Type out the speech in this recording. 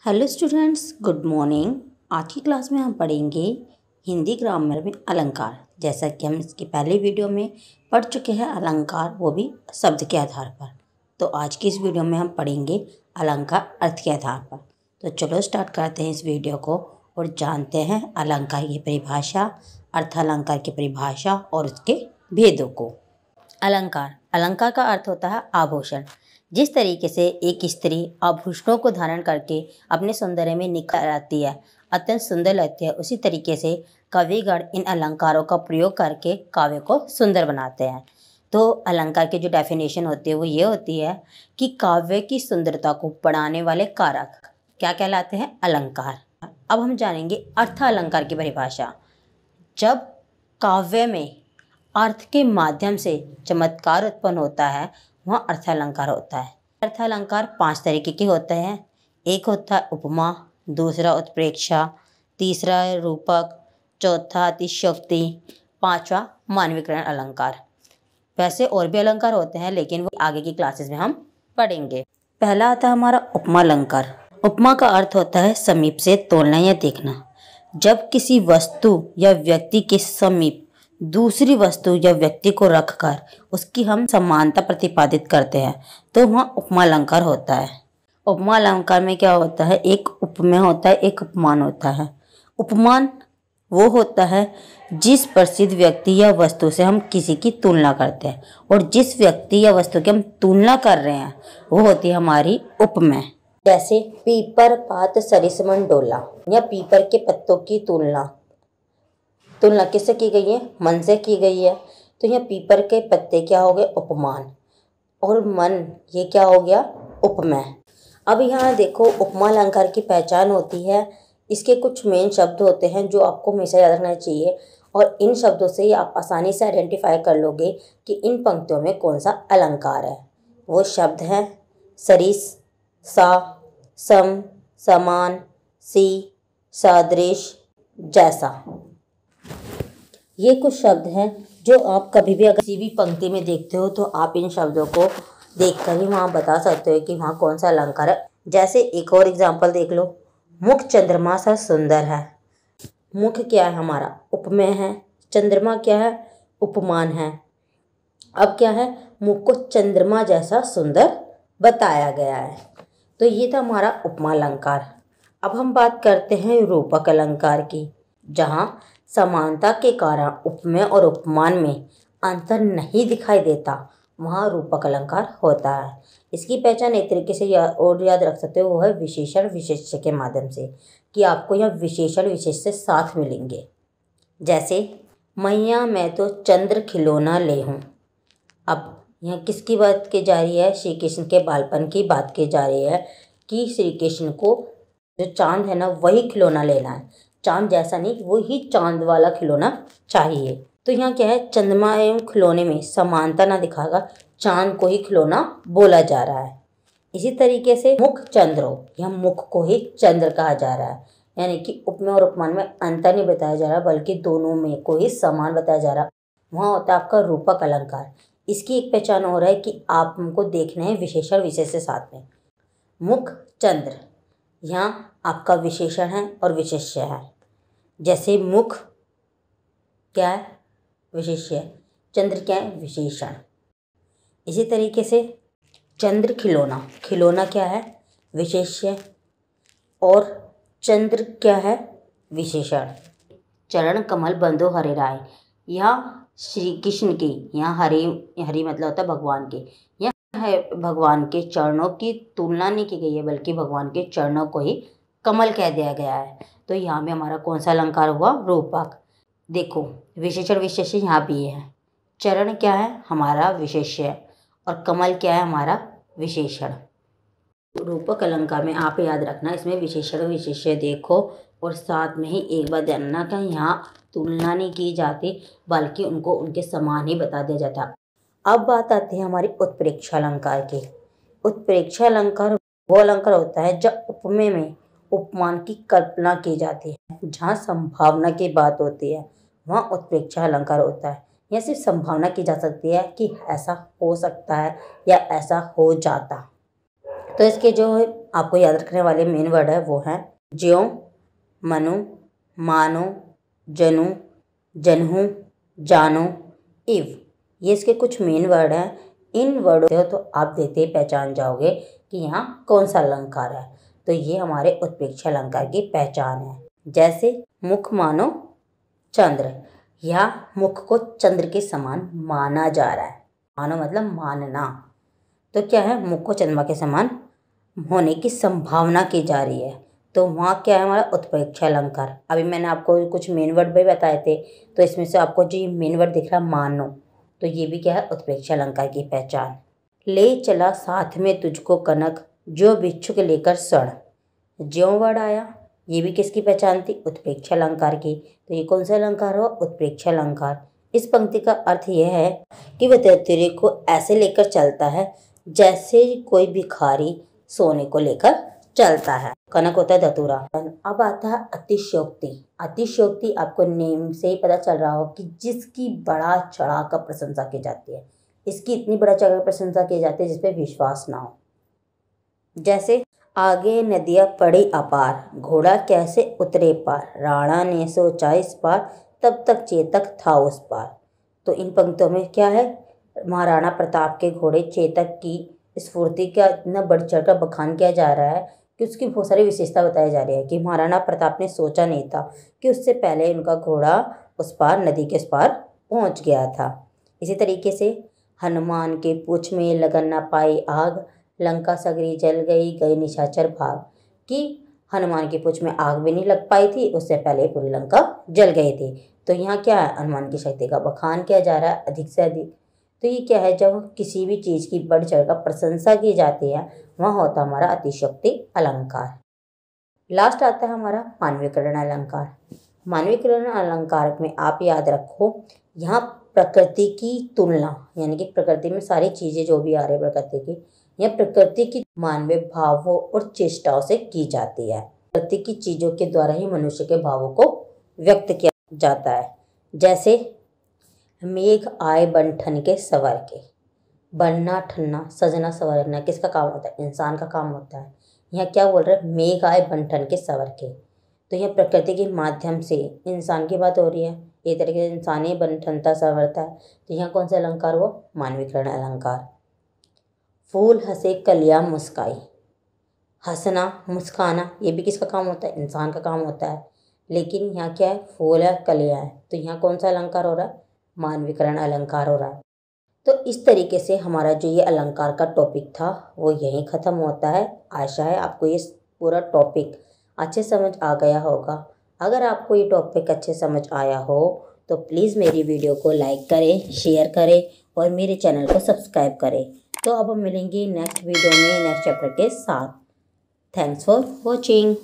Hello students, good morning. आज की class में हम पढ़ेंगे हिंदी ग्रामर में अलंकार। जैसा कि हम इसकी पहले वीडियो में पढ़ चुके हैं अलंकार, वो भी शब्द के आधार पर। तो आज की इस वीडियो में हम पढ़ेंगे अलंकार अर्थ के आधार पर। तो चलो स्टार्ट करते हैं इस वीडियो को और जानते हैं अलंकार की परिभाषा, अर्थ अलंकार की परिभाषा और उसके भेदों को। अलंकार का अर्थ होता है आभूषण। जिस तरीके से एक स्त्री आभूषणों को धारण करके अपने सौंदर्य में निखर आती है, अत्यंत सुंदर लगती है, उसी तरीके से कविगण इन अलंकारों का प्रयोग करके काव्य को सुंदर बनाते हैं। तो अलंकार की जो डेफिनेशन होती है वो ये होती है कि काव्य की सुंदरता को बढ़ाने वाले कारक क्या कहलाते हैं? अलंकार। अब हम जानेंगे अर्थ अलंकार की परिभाषा। जब काव्य में अर्थ के माध्यम से चमत्कार उत्पन्न होता है, वहाँ अर्थालंकार होता है। अर्थालंकार 5 तरीके के होते हैं। एक होता है उपमा, दूसरा उत्प्रेक्षा, तीसरा है रूपक, चौथा अतिशयोक्ति, 5वां मानवीकरण अलंकार। वैसे और भी अलंकार होते हैं, लेकिन वो आगे की क्लासेस में हम पढ़ेंगे। पहला आता है हमारा उपमा अलंकार। उपमा का अर्थ होता है समीप से तोलना या देखना। जब किसी वस्तु या व्यक्ति के समीप दूसरी वस्तु या व्यक्ति को रखकर उसकी हम समानता प्रतिपादित करते हैं, तो वहाँ उपमा अलंकार होता है। उपमा अलंकार में क्या होता है? एक उपमेय होता है, एक उपमान होता है। उपमान वो होता है जिस प्रसिद्ध व्यक्ति या वस्तु से हम किसी की तुलना करते हैं, और जिस व्यक्ति या वस्तु की हम तुलना कर रहे हैं वो होती है हमारी उपमेय। जैसे पीपर पात सरिसमन डोला, या पीपर के पत्तों की तुलना किससे की गई है? मन से की गई है। तो यहाँ पीपर के पत्ते क्या हो गए? उपमान। और मन ये क्या हो गया? उपमेय। अब यहाँ देखो, उपमा अलंकार की पहचान होती है, इसके कुछ मेन शब्द होते हैं जो आपको हमेशा याद रखना चाहिए, और इन शब्दों से ही आप आसानी से आइडेंटिफाई कर लोगे कि इन पंक्तियों में कौन सा अलंकार है। वो शब्द हैं सरिस, सा, सम, समान, सी, सादृश, जैसा। ये कुछ शब्द हैं जो आप कभी भी अगर किसी भी पंक्ति में देखते हो तो आप इन शब्दों को देखकर ही वहाँ बता सकते हो कि वहाँ कौन सा अलंकार है। जैसे एक और एग्जांपल देख लो, मुख चंद्रमा सा सुंदर है। मुख क्या है हमारा? उपमेय है। चंद्रमा क्या है? उपमान है। अब क्या है? मुख को चंद्रमा जैसा सुंदर बताया गया है। तो ये था हमारा उपमा अलंकार। अब हम बात करते हैं रूपक अलंकार की। जहाँ समानता के कारण उपमेय और उपमान में अंतर नहीं दिखाई देता, वहाँ रूपक अलंकार होता है। इसकी पहचान एक तरीके से याद रख सकते हो, वो है विशेषण विशेष्य के माध्यम से, कि आपको यहाँ विशेषण विशेष्य साथ मिलेंगे। जैसे मैया मैं तो चंद्र खिलौना ले हूँ। अब यहाँ किसकी बात की जा रही है? श्री कृष्ण के बालपन की बात की जा रही है कि श्री कृष्ण को जो चांद है ना, वही खिलौना लेना है। चांद जैसा नहीं, वो ही चांद वाला खिलौना चाहिए। तो यहाँ क्या है? चंद्रमा एवं खिलौने में समानता ना दिखाकर चांद को ही खिलौना बोला जा रहा है। इसी तरीके से मुख चंद्र हो, यहाँ मुख को ही चंद्र कहा जा रहा है। यानी कि उपमेय और उपमान में अंतर नहीं बताया जा रहा, बल्कि दोनों में को ही समान बताया जा रहा। वहाँ होता है आपका रूपक अलंकार। इसकी एक पहचान हो रहा है कि आप हमको देखना है विशेषण विशेष से साथ में। मुख चंद्र यहाँ आपका विशेषण है और विशेष्य है। जैसे मुख क्या है? विशेष्य। चंद्र क्या है? विशेषण। इसी तरीके से चंद्र खिलौना, खिलौना क्या है? विशेष्य। और चंद्र क्या है? विशेषण। चरण कमल बंधो हरे राय, यहाँ श्री कृष्ण की, यहाँ हरि मतलब होता है भगवान के, यहाँ है भगवान के चरणों की तुलना नहीं की गई है, बल्कि भगवान के चरणों को ही कमल कह दिया गया है। तो यहाँ में हमारा कौन सा अलंकार हुआ? रूपक। देखो विशेषण विशेष्य यहाँ भी है। चरण क्या है? हमारा विशेष्य, और कमल क्या है? हमारा विशेषण। रूपक अलंकार में आप याद रखना, इसमें विशेषण विशेष्य देखो, और साथ में ही एक बात जानना कि यहाँ तुलना नहीं की जाती, बल्कि उनको उनके समान ही बता दिया जाता। अब बात आती है हमारी उत्प्रेक्षा अलंकार की। उत्प्रेक्षा अलंकार वो अलंकार होता है जब उपमेय में उपमान की कल्पना की जाती है। जहाँ संभावना की बात होती है वहाँ उत्प्रेक्षा अलंकार होता है। यह सिर्फ संभावना की जा सकती है कि ऐसा हो सकता है या ऐसा हो जाता। तो इसके जो आपको याद रखने वाले मेन वर्ड है वो हैं ज्यों, मनु, मानो, जनु, जनहू, जानो, इव। ये इसके कुछ मेन वर्ड हैं। इन वर्डों से तो आप देखते ही पहचान जाओगे कि यहाँ कौन सा अलंकार है। तो ये हमारे उत्प्रेक्षा अलंकार की पहचान है। जैसे मुख मानो चंद्र, यहाँ मुख को चंद्र के समान माना जा रहा है। मानो मतलब मानना। तो क्या है, मुख को चंद्रमा के समान होने की संभावना की जा रही है। तो वहाँ क्या है हमारा उत्प्रेक्षा अलंकार। अभी मैंने आपको कुछ मेन वर्ड भी बताए थे, तो इसमें से आपको जो मेन वर्ड दिख रहा है मानो, तो ये भी क्या है उत्प्रेक्षा अलंकार की पहचान। ले चला साथ में तुझको कनक, जो भिक्षुक लेकर सण। ज्यों वर्ड आया, ये भी किसकी पहचान थी, उत्प्रेक्षा अलंकार की। तो ये कौन सा अलंकार हो, उत्प्रेक्षा अलंकार। इस पंक्ति का अर्थ यह है कि वह धतूरे को ऐसे लेकर चलता है जैसे कोई भिखारी सोने को लेकर चलता है। कनक होता है धतूरा। अब आता है अतिशयोक्ति। अतिशयोक्ति आपको नेम से ही पता चल रहा हो कि जिसकी बड़ा चढ़ा कर प्रशंसा की जाती है। इसकी इतनी बड़ा चढ़ा कर प्रशंसा की जाती है जिसपे विश्वास ना हो। जैसे आगे नदियाँ पड़ी अपार, घोड़ा कैसे उतरे पार, राणा ने सोचा इस पार, तब तक चेतक था उस पार। तो इन पंक्तियों में क्या है, महाराणा प्रताप के घोड़े चेतक की स्फूर्ति का इतना बढ़ चढ़ कर बखान किया जा रहा है कि उसकी बहुत सारी विशेषता बताई जा रही है कि महाराणा प्रताप ने सोचा नहीं था कि उससे पहले उनका घोड़ा उस पार, नदी के उस पार पहुंच गया था। इसी तरीके से हनुमान के पूंछ में लगन न पाई आग, लंका सगरी जल गई गई निशाचर भाग। कि हनुमान की पूंछ में आग भी नहीं लग पाई थी, उससे पहले पूरी लंका जल गई थी। तो यहाँ क्या है, हनुमान की शक्ति का बखान किया जा रहा है अधिक से अधिक। तो ये क्या है, जब किसी भी चीज़ की बढ़ चढ़ कर प्रशंसा की जाती है वहाँ होता है हमारा अतिशयोक्ति अलंकार। लास्ट आता है हमारा मानवीकरण अलंकार। मानवीकरण अलंकार में आप याद रखो, यहाँ प्रकृति की तुलना, यानी कि प्रकृति में सारी चीज़ें जो भी आ रही है प्रकृति की, यह प्रकृति की मानवीय भावों और चेष्टाओं से की जाती है। प्रकृति की चीज़ों के द्वारा ही मनुष्य के भावों को व्यक्त किया जाता है। जैसे मेघ आए बन ठन के सवर के। बनना ठनना सजना संवरना किसका काम होता है, इंसान का काम होता है। यहाँ क्या बोल रहे हैं, मेघ आए बन ठन के सवर के। तो यह प्रकृति के माध्यम से इंसान की बात हो रही है। एक तरीके से इंसान ही बन ठनता संवरता है। तो यहाँ कौन सा अलंकार हुआ, मानवीकरण अलंकार। फूल हंसे कलियां मुस्काई। हंसना मुस्काना ये भी किसका काम होता है, इंसान का काम होता है। लेकिन यहाँ क्या है, फूल है कलियां है, तो यहाँ कौन सा अलंकार हो रहा है, मानवीकरण अलंकार हो रहा है। तो इस तरीके से हमारा जो ये अलंकार का टॉपिक था वो यहीं ख़त्म होता है। आशा है आपको ये पूरा टॉपिक अच्छे समझ आ गया होगा। अगर आपको ये टॉपिक अच्छे समझ आया हो तो प्लीज़ मेरी वीडियो को लाइक करें, शेयर करें और मेरे चैनल को सब्सक्राइब करें। तो अब हम मिलेंगे नेक्स्ट वीडियो में नेक्स्ट चैप्टर के साथ। Thanks for watching.